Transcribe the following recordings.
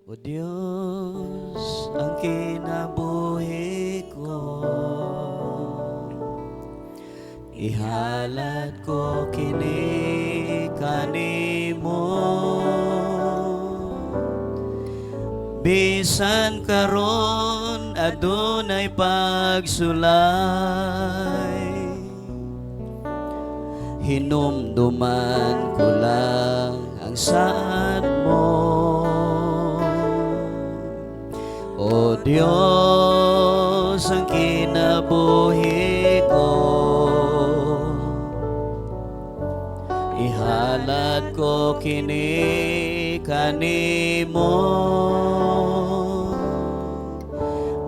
O Diyos, ang kinabuhi ko, ihalat ko kini kanimo. Bisan karon adunay pagsulay, hinumduman ko lang ang saad mo. O Diyos, ang kinabuhi ko, ihalat ko kini kanimo.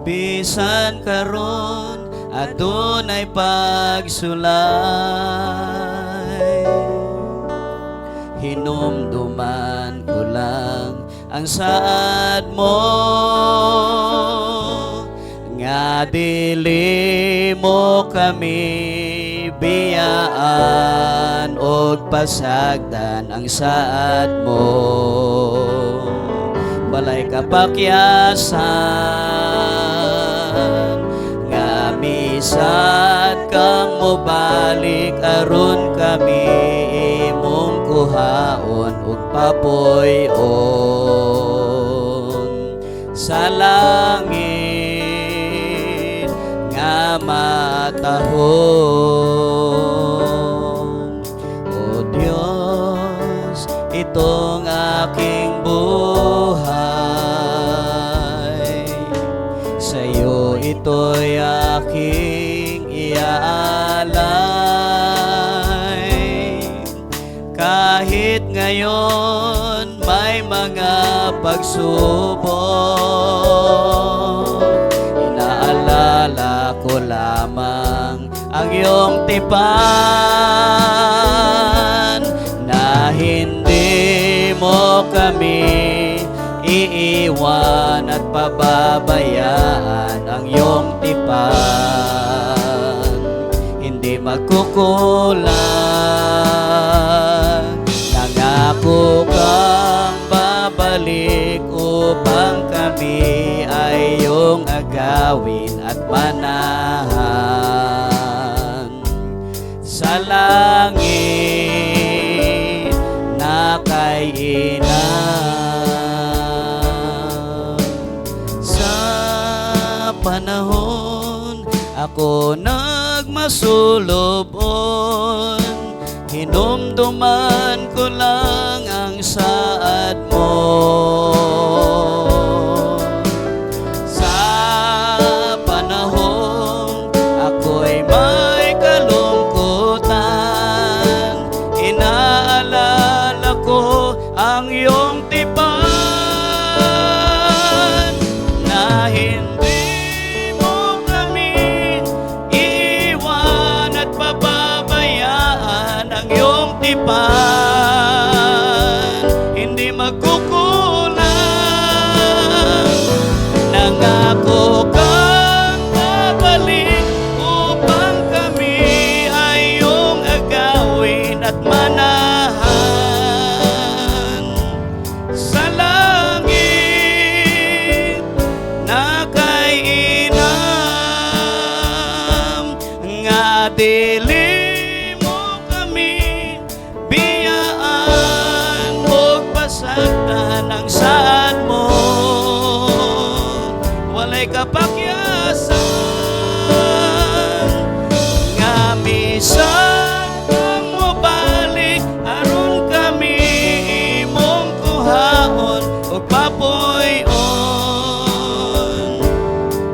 Bisan karon adunay pagsulay, hinumduman ko lang ang saad mo. Nga dili mo kami biyaan og pasagdan ang saad mo. Walay kapakyasan nga misad kang mobalik aron kami imong kuhaon ug papuy-on sa langit nga matahong. O Diyos, itong aking buhay, sa'yo ito'y aking iaalay. Kahit ngayon may mga pagsubok, inaalala ko lamang ang iyong tipan, na hindi mo kami iiwan at pababayaan. Ang iyong tipan hindi magkukulang. Nangako kang babalik upang kami ay iyong agawin at manahan sa langit na kay inang. Sa panahon ako nagmasulobon, hinumduman ko lang ang saad mo. Sa panahon ako'y may kalungkutan, inaalala ko ang iyong tipan, na hindi mo kami iiwan at pababayaan. Ang iyong tipan hindi magkukulang. Nangako kang babalik upang kami ay iyong agawin at manahan sa langit na kay inam. Nga dili mo kami biyaan og pasagdan ang saad mo. Walay kapakyasan nga misad kang mobalik aron kami imong kuhaon ug papuy-on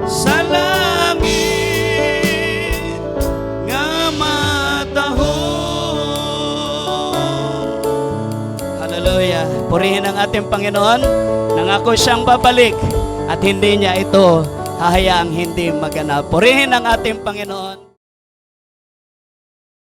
sa langit nga matahong. Hallelujah. Purihin ang ating Panginoon. Nangako siyang babalik at hindi niya ito hahayaang hindi maganap. Purihin ang ating Panginoon.